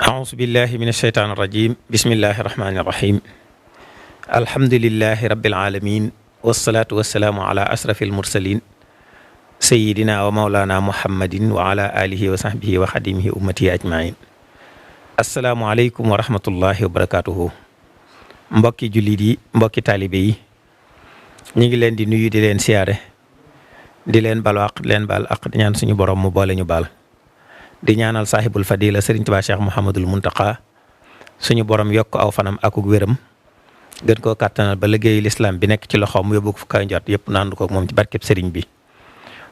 أعوذ بالله من الشيطان الرجيم بسم الله الرحمن الرحيم الحمد لله رب العالمين والصلاة والسلام على أشرف المرسلين سيدنا ومولانا محمد وعلى آله وصحبه وخديمه أمتي أجمعين السلام عليكم ورحمة الله وبركاته mbokki jullit yi mbokki taalibe yi ñu ngi leen di nuyu di leen siyaare di leen balu àq di leen baal àq di ñaan suñu borom mu boole ñu baal di ñaanal saaxibul fadila Serigne Touba Cheikh Mouhamadul Muntaqa suñu borom yokk aw fanam akuk wéram gën koo kàttanal ba liggéeyu lislaam bi nekk ci loxoom mu yóbbu ko fu kaw njot yëpp naandu ko moom ci barkeb Serigne bi.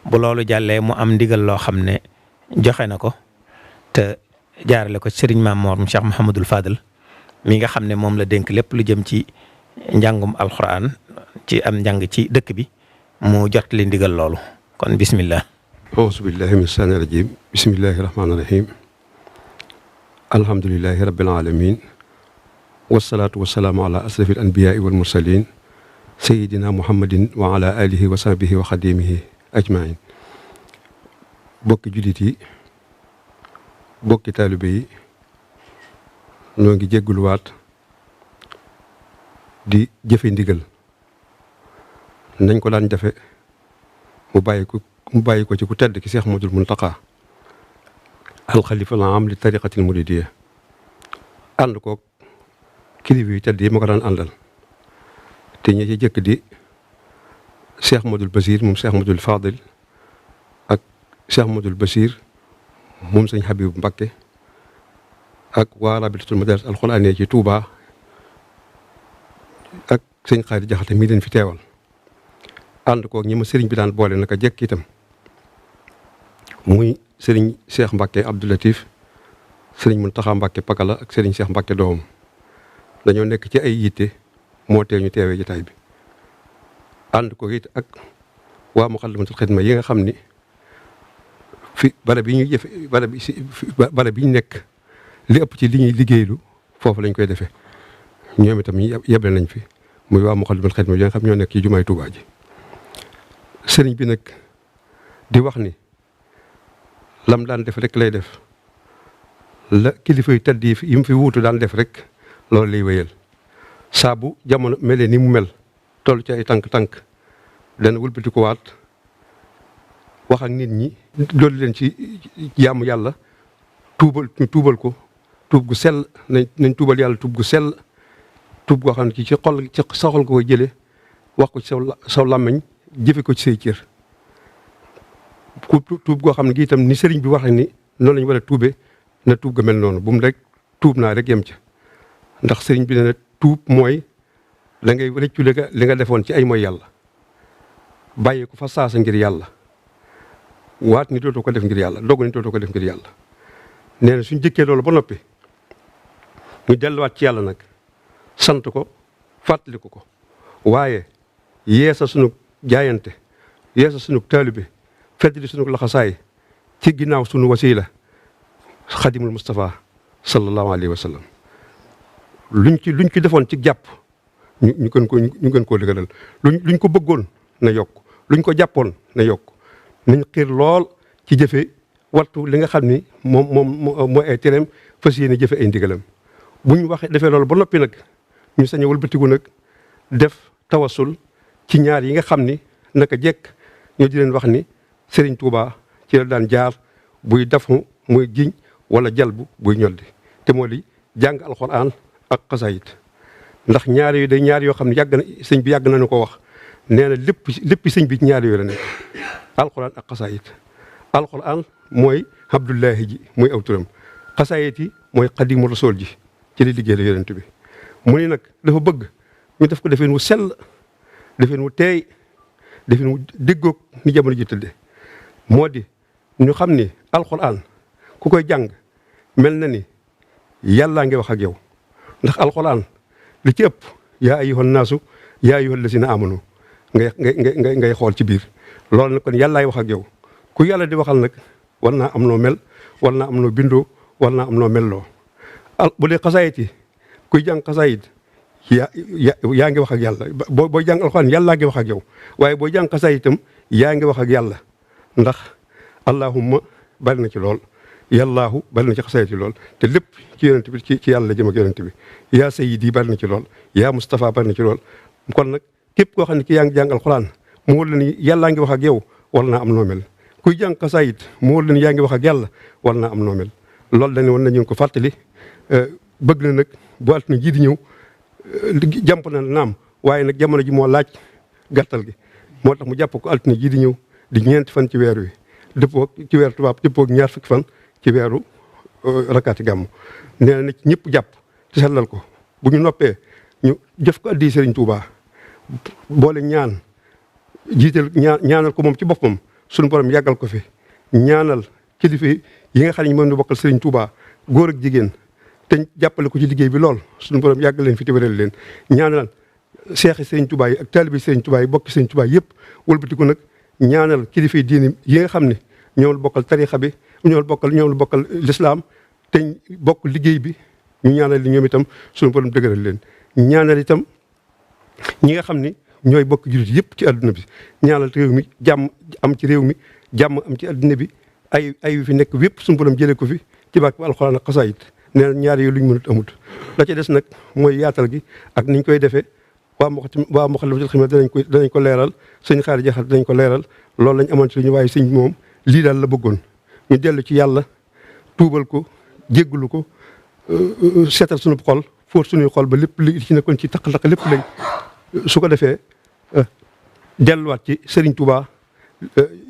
bu loolu jàllee mu am ndigal loo xam ne joxe na ko te jaarale ko Serigne Maam Mor Cheikh Mouhamadul Fadal mi nga xam ne moom la dénk lépp lu jëm ci njàngum alxuraan ci am njàng ci dëkk bi mu jot li ndigal loolu kon bismillah. auzu billahi min shaytaani rajim bismillahi rahmaani rahim alhamdulilahi rabbil alamin wasalaatu wasalaamu ala asrafi al anbiyaai wal mursalin sayidina muhammadin wa ala alihi wa sahbihi wa xadimihi ajmain bokki jullit yi bokki taalibe yi noo ngi jégguluwaat di jëfe ndigal nañ ko daan jafe mu bàyyi ko ci ku tedd ki Seex Ahmadul Muntaqa alxalifa al aam li tariqatil muridiyya ànd ko kilifa yu tedd yi ma ko daan àndal te ñi ci jëkk di Seex Ahmadul Basiir moom Seex Ahmadul Fadil ak Seex Ahmadul Basiir moom sëñ Habibu Mbakke ak waa rabitatul madaris alxuraaniyya ci Touba ak sëñ Xaadi Jaxate mii leen fi teewal ànd koog ñi ma sëriñ bi daan boole naka jekk itam muy sëriñ Cheikh Mbacke Abdou Latif sëriñ Mountakha Mbacke Pakala ak sëriñ Cheikh Mbacke doomam dañoo nekk ci ay yitte moo tee ñu teewee jotaay bi ànd ko it ak waa Muxaddamatul Xidma yi nga xam ni fi barab yi ñuy jëfe barab yi ñu nekk li ëpp ci li ñuy liggéeylu foofu lañ koy defee ñoom itam yeble nañ fi muy waa Muxaddamatul Xidma yi nga xam ñoo nekk ci jumaay Tuubaa ji sëriñ bi nag di wax ni lam daan def rek lay def la kilifa yu tedd yi mu fi wuutu daan def rek loolu lay wéyal saa bu jamono melee ni mu mel toll ci ay tànk-tànk dana wëlbati ko waat wax ak nit ñi doolu leen ci jaamu yàlla tuubal ko tuub gu sell nañ tuubal yàlla tuub gu sell tuub goo xam ne ci sa xol ko koy jëlee wax ko ci saw làmmiñ jëfe ko ci say cër ku tuub goo xam ne gi itam ni sëriñ bi waxee ni noonu lañu war a tuube na tuub ga mel noonu bu mu rek tuub naa rek yem ca ndax sëriñ bi ne na tuub mooy da ngay rëccu li nga defoon ci ay mooy yàlla bàyyi ko fa saasa ngir yàlla waat ni dootoo ko def ngir yàlla doog ni dootoo ko def ngir yàlla nee na suñ jëkkee loolu ba noppi ñu delluwaat ci yàlla nag sant ko fàttali ko waaye yeesa sunu jaayante yeesa sunu taalibe feddali sunu laxasaay ci ginnaaw sunu wasiila xadimul Mustafa sallallahu alayhi wa sallam luñ ci defoon ci jàpp ñu gën koo dëgëral luñ ko bëggoon na yokk luñ ko jàppoon na yokk nañ xiir lool ci jëfe wattu li nga xam ni moom mooy ay tereem fas yéene jëfe ay ndigalam buñ waxee defee loolu ba noppi nag ñu sañ a wëlbatiku nag def tawasul ci ñaar yi nga xam ni naka jekk ñoo di leen wax ni Serigne Touba ci la daan jaar buy dafu muy giñ wala jalbu buy ñoldi te moo di jàng alxuraan ak xasaayit ndax ñaar yooyu day ñaar yoo xam ne sëñ bi yàgg nañu ko wax nee na lépp sëñ bi ñaar yooyu la nekk alxuraan ak xasaayit alxuraan mooy Abdullahi ji muy aw turam xasaayit yi mooy xadimu rasool ji ci li liggéey la yonent bi mu ni nag dafa bëgg ñu def ko defeen wu sell defeen wu teey defeen wu déggoog ni jamono ji tëdde moo di ñu xam ni alxuraan ku koy jàng mel na ni yàllaa ngi wax ak yow ndax alxuraan li ci ëpp yaa ayyuhan naasu yaa ayyuhal lazina amanu ngay xool ci biir loolu nag kon yàllaay wax ak yow ku yàlla di waxal nag war naa am noo mel war naa am noo bindoo war naa am noo melloo bu dee xasaayit yi kuy jàng xasaayit yaa ngi wax ak yàlla booy jàng alxuraan yàllaa ngi wax ak yow waaye booy jàng xasaayitam yaa ngi wax ak yàlla ndax allahumma bari na ci lool yàllaahu bari na ci xasaayit yi lool te lépp ci yonent bi ci yàlla la jëm ak yonent bi yaa sayyidi bari na ci lool yaa Mustafa bari na ci lool kon nag képp koo xam ne ki yaa ngi jàng alxuraan mu wóor la ni yàllaa ngi wax ak yow war naa am noo mel kuy jàng xasaayit mu wóor la ni yaa ngi wax ak yàlla war naa am noo mel loolu dañu woon nañu ko fàttali bëgg na nag bu altine ji di ñëw jàmp na naam waaye nag jamono ji moo laaj gàttal gi moo tax mu jàpp ko altine ji di ñëw di ñeenti fan ci weer wi dëppoo ci weer tubaab dëppoo ñaar fukki fan ci weeru rakkaati gàmmu nee na ci ñëpp jàpp te sellal ko bu ñu noppee ñu jëf ko addi Serigne Touba boole ñaan jiital ñaanal ko moom ci boppam suñu borom yàggal ko fi ñaanal kilifa yi nga xam ne moom ñu bokkal Serigne Touba góor ak jigéen te jàppale ko ci liggéey bi lool suñu borom yàggal leen fi te wéral leen ñaanal seexi Serigne Touba yi ak taalibi Serigne Touba yi bokki Serigne Touba yëpp wëlbati ko nag ñaanal kilifa yi diini yi nga xam ne ñoom la bokkal tarixa bi ñoom la bokkal lislaam te bokk liggéey bi ñu ñaanal li ñoom itam suñu borom dëgëral leen ñaanal itam ñi nga xam ni ñooy bokk jullit yëpp ci adduna bi ñaanal réew mi jàmm am ci réew mi jàmm am ci adduna bi ay fi nekk yëpp suñu borom jëlee ko fi ci barke alxuraan ak xasaayit nee na ñaar yooyu lu ñu mënut amut la ca des nag mooy yaatal gi ak niñ koy defee waa Moukhaddamatoul Khidma danañ ko leeral sëñ Xaari Jaxate danañ ko leeral loolu lañ amoon ci lu ñu waaye sëñ moom lii daal la bëggoon ñu dellu ci yàlla tuubal ko jéggalu ko seetal suñu xol fóot suñuy xol ba lépp li ci nekkoon ci taq-taq lépp lañ su ko defee delluwaat ci Serigne Touba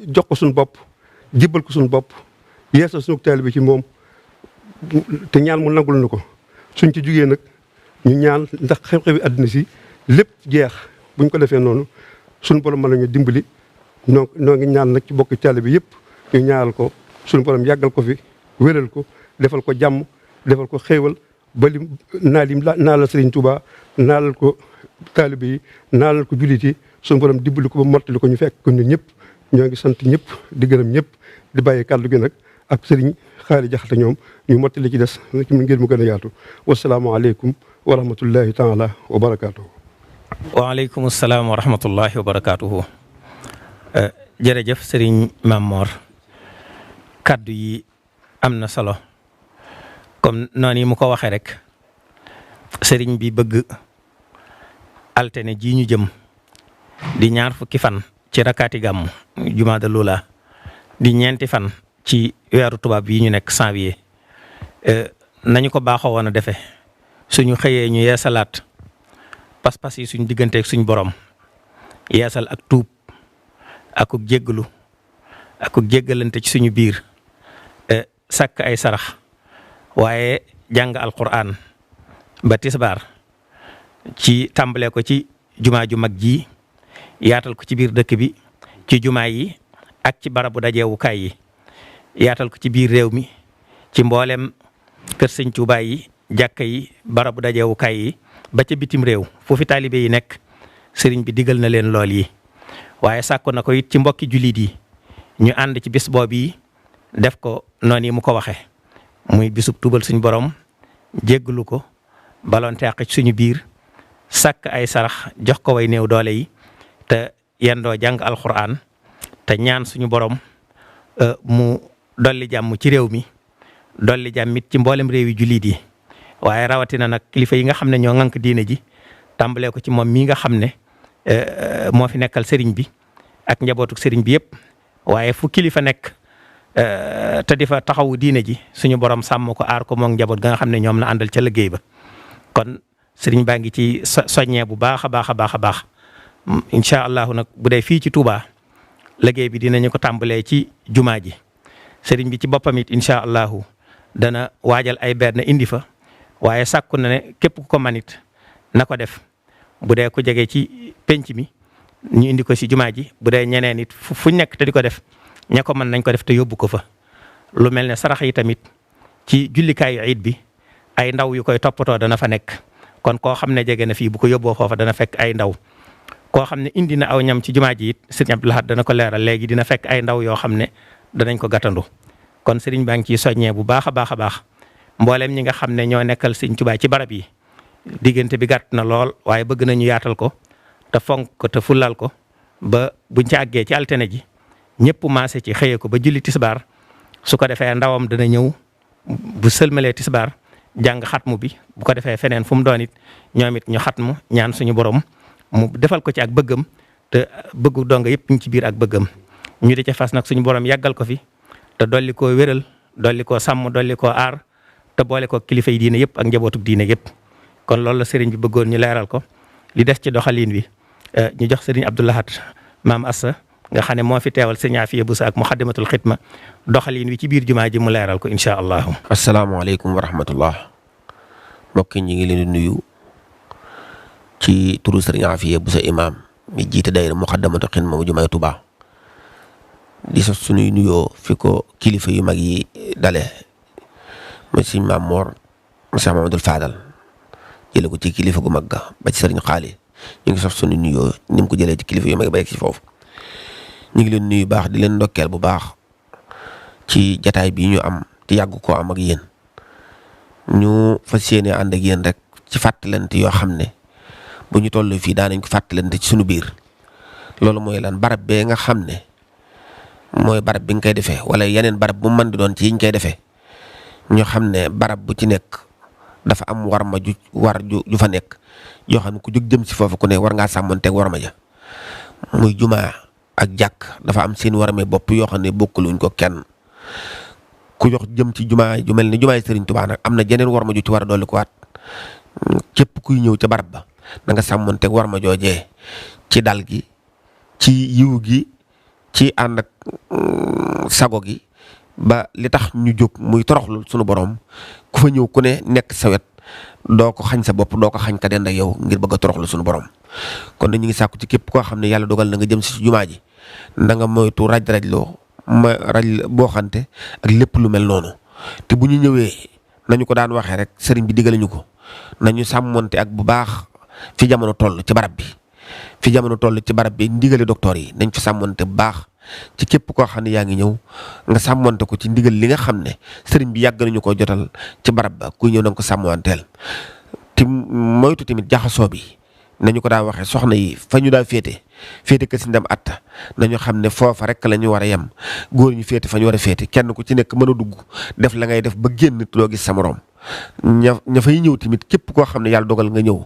jox ko suñu bopp jibbal ko suñu bopp yeesal suñu taalibe bi ci moom te ñaan mu nangul na ko suñ ci jugee nag ñu ñaan ndax xew-xewi àddina si lépp jeex buñ ko defee noonu suñu borom mën nañu dimbali noo ngi ñaan nag ci bokki taalibe bi yëpp ñu ñaanal ko suñu borom yàggal ko fi wéral ko defal ko jàmm defal ko xéewal ba lim naalal Serigne Touba naalal ko taalibe yi naalal ko jullit yi suñu borom dimbali ko ba mottali ko ñu fekk ko ñun ñëpp ñoo ngi sant ñëpp di gërëm ñëpp di bàyyi kàddu gi nag ak Serigne Xaari Jaxate ñoom ñu mottali ci des ngir mu gën a yaatu wasalaamaaleykum wa rahmatullahi taala wa barakaatuhu. waaleykum salaam wa rahmatullahi wa barakaatuhu. jërëjëf Serigne Mamor kaddu yi am na solo comme noonu yi mu ko waxee rek Serigne bi bëgg altine ji ñu jëm di ñaar fukki fan ci rakkaati gàmmu jumaada lula di ñeenti fan ci weeru tubaab yi ñu nekk janvier nañu ko baaxoo woon a defee suñu xëyee ñu yeesalaat pas-pas yi suñ digganteeg suñ borom yeesal ak tuub akuk jéggalu akuk jéggalante ci suñu biir sàkk ay sarax waaye jàng alquran ba tisbaar ci tàmbalee ko ci jumaa ju mag ji yaatal ko ci biir dëkk bi ci jumaa yi ak ci barabu dajeewukaay yi yaatal ko ci biir réew mi ci mboolem kër sëñ Tuubaa yi jàkka yi barabu dajeewukaay yi ba ca bitim réew foofu taalibe yi nekk sëriñ bi digal na leen lool yi waaye sàkku na ko it ci mbokki jullit yi ñu ànd ci bis boobu yi def ko noonu yi mu ko waxee muy bisub tubal suñu borom jéggalu ko balonte àq ci suñu biir sàkk ay sarax jox ko way néew doole yi te yendoo jàng alxuraan te ñaan suñu borom mu dolli jàmm ci réew mi dolli jàmm it ci mboolem réew yi jullit yi waaye rawatina nag kilifa yi nga xam ne ñoo ŋànk diine ji tàmbalee ko ci moom mii nga xam ne moo fi nekkal sëriñ bi ak njabootuk sëriñ bi yëpp waaye fu kilifa nekk te di fa taxawu diine ji suñu borom sàmm ko aar ko moom njaboot ga nga xam ne ñoom la àndal ca liggéey ba kon sëriñ baa ngi ci soññee bu baax a baax a baax a baax incha allahu nag bu dee fii ci Touba liggéey bi dinañu ko tàmbalee ci jumaa ji sëriñ bi ci boppam it incha allahu dana waajal ay benn indi fa waaye sàkku na ne képp ku ko manit na ko def bu dee ku jege ci penc mi ñu indi ko si jumaa ji bu dee ñeneen it fu nekk te di ko def ña ko mën nañ ko def te yóbbu ko fa lu mel ne sarax yi tamit ci jullikaayu iid bi ay ndaw yu koy toppatoo dana fa nekk kon koo xam ne jege na fii bu ko yóbboo foofa dana fekk ay ndaw koo xam ne indi na aw ñam ci jumaa ji it sëriñ Abdou Lahad dana ko leeral léegi dina fekk ay ndaw yoo xam ne danañ ko gàttandu kon sëriñ baa ngi ciy soññee bu baax a baax a baax mboolem ñi nga xam ne ñoo nekkal sëriñ Tuubaa ci barab yi diggante bi gàtt na lool waaye bëgg nañu yaatal ko te fonk ko te fulal ko ba buñ ci àggee ci altine ji ñëpp maase ci xëyee ko ba julli tisbaar su ko defee ndawam dana ñëw bu sëlmalee tisbaar jàng xatmu bi bu ko defee feneen fu mu doon it ñoom it ñu xatmu ñaan suñu borom mu defal ko ci ak bëggam te bëggu donga yëpp ñu ci biir ak bëggam ñu di ca fas nag suñu borom yàggal ko fi te dolli koo wéral dolli koo sàmm dolli koo aar te boole ko kilifa yi diine yëpp ak njabootuk diine yëpp kon loolu la sëriñ bi bëggoon ñu leeral ko li des ci doxalin wi ñu jox sëriñ Abdou Lahad maam Assa nga xam ne moo fi teewal sëriñ Afiya Buso ak Muxaddamatul Xidma doxalin wi ci biir jumaa ji mu leeral ko incha allahu. asalaamaaleykum wa rahmatullah mbokk ñi ngi leen di nuyu ci turu sëriñ Afiya Buso imaam mi jiite daayira Muxaddamatul Xidma mu jumaay Tuubaa di sos suñuy nuyoo fi ko kilifa yu mag yi dale monsieur Maam Moor monsieur Mamadou Fadal jële ko ci kilifa gu mag ga ba ci sëriñ Xaali ñu ngi sos suñuy nuyoo ni mu ko jëlee ci kilifa yu mag ba yegg ci foofu ñu ngi leen nuyu baax di leen ndokkeel bu baax ci jataay bi ñu am ci yàgg koo am ak yéen ñu fas yéene ànd ak yéen rek ci fàttalante yoo xam ne bu ñu toll fii daanañ ko fàttalante ci suñu biir loolu mooy lan barab bee nga xam ne mooy barab bi nga koy defee wala yeneen barab bu mën di doon ci yiñ koy defee ñu xam ne barab bu ci nekk dafa am warma ju fa nekk yoo xam ne ku jóg jëm si foofu ku ne war ngaa sàmmanteeg warma ja muy jumaa ak jàkk dafa am seen warame bopp yoo xam ne bokkuluñ ko kenn ku jox jëm ci jumaa ju mel ni jumaay Sëriñ Tuubaa nag am na jeneen warma ju ci war a dolli ko waat képp kuy ñëw ca barab ba na nga sàmmanteeg warma joojee ci dal gi ci yiw gi ci ànd ak sago gi ba li tax ñu jóg muy toroxlu sunu borom ku fa ñëw ku ne nekk sa wet doo ko xañ sa bopp doo ko xañ ka dend ak yow ngir bëgg a toroxlu sunu borom kon ñu ngi sàkku ci képp koo xam ne yàlla dogal na nga jëm si jumaa ji na nga moytu raj-rajloo boo xante ak lépp lu mel noonu te bu ñu ñëwee nañu ko daan waxee rek sëriñ bi digale ñu ko nañu sàmmonte ak bu baax fi jamono toll ci barab bi ndigale docteur yi nañ fi sàmmonte bu baax ci képp koo xam ne yaa ngi ñëw nga sàmmonte ko ci ndigal li nga xam ne sëriñ bi yàgg nañu ko jotal ci barab ba kuy ñëw na nga ko sàmmanteel te moytu tamit jaxasoo bi nañu ko daan waxee soxna yi fa ñu daa féete ka si ndem atta nañu xam ne foofa rek la ñu war a yem góor ñu féete fa ñu war a féete kenn ku ci nekk mën a dugg def la ngay def ba génn doo gis sa morom ña fay ñëw tamit képp koo xam ne yàlla dogal nga ñëw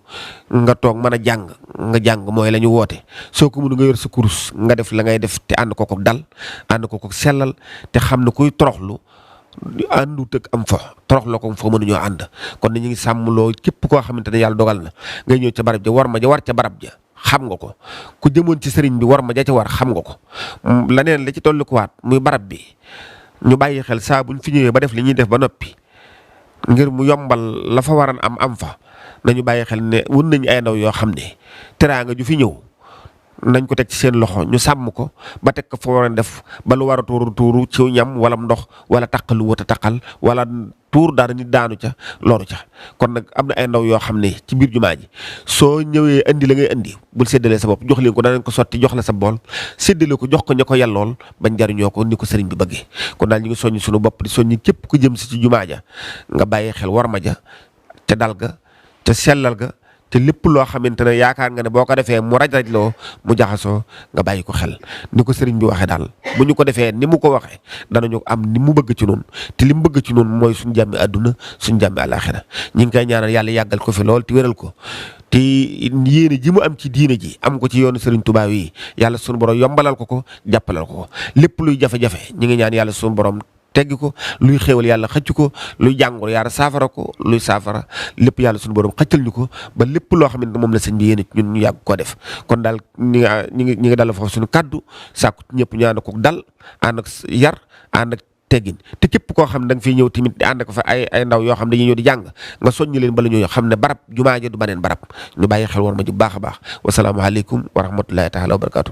nga toog mën a jàng mooy la ñu woote soo ko mënu nga yor sa kurus nga def la ngay def te ànd ko dal ànd ko sellal te xam ne kuy toroxlu àndu tëg am fa toroxloo ko fa mënuñoo ànd kon ñu ngi sàmmloo képp koo xamante ne yàlla dogal na ngay ñëw ca barab ja war ma ja war ca barab ja xam nga ko ku jëmoon ci sëriñ bi war ma ja ca war xam nga ko leneen la ci tollu ko waat muy barab bi ñu bàyyi xel saa buñ fi ñëwee ba def li ñuy def ba noppi ngir mu yombal la fa waran am fa nañu bàyyi xel ne wun nañu ay ndaw yoo xam ne teraanga ju fi ñëw nañ ko teg ci seen loxo ñu sàmm ko ba teg ko fa war a def ba lu war a tuuru ci ñam wala ndox wala taqalu wata taqal wala tuur dara nit daanu ca loru ca kon nag am na ay ndaw yoo xam ne ci biir jumaa ji soo ñëwee indi la ngay indi bul séddalee sa bopp jox leen ko danañ ko sotti jox la sa bool séddale ko jox ko ña ko yellool bañ jariñoo ko ni ko sëriñ bi bëggee kon daal ñu ngi soññ suñu bopp di soññ képp ku jëm si ci jumaa ja nga bàyyi xel war ma ja ca dal ga ca sellal ga te lépp loo xamante ne yaakaar nga ne boo ko defee mu raj-rajloo mu jaxasoo nga bàyyi ko xel ni ko sëriñ bi waxee daal bu ñu ko defee ni mu ko waxee danañu am ni mu bëgg ci noonu te li mu bëgg ci noonu mooy suñu jàmmi àdduna suñu jàmmi àlaaxira ñi ngi koy ñaanal yàlla yàggal ko fi lool te wéral ko te yéene ji mu am ci diine ji am ko ci yoonu sëriñ Tuubaa yi yàlla suñu borom yombalal ko jàppalal ko lépp luy jafe-jafe ñi ngi ñaan yàlla suñu borom teggi ko luy xéewal yàlla xëcc ko luy jàngoro yàlla saafara ko luy saafara lépp yàlla suñu borom xëccal ñu ko ba lépp loo xamante ne moom la sëñ bi yéene ñun ñu yàgg koo def kon daal ñi ngi dal foofu suñu kàddu sàkku ñëpp ñu ànd ko dal ànd ak yar ànd ak teggin te képp koo xam ne da nga fiy ñëw tamit di ànd ko fa ay ndaw yoo xam ne dañuy ñëw di jàng nga soññi leen bala ñoo xam ne barab jumaa ja du baneen barab ñu bàyyi xel war ma ju baax a baax wasalaamaaleykum wa rahmatullahi taala wa barakatuh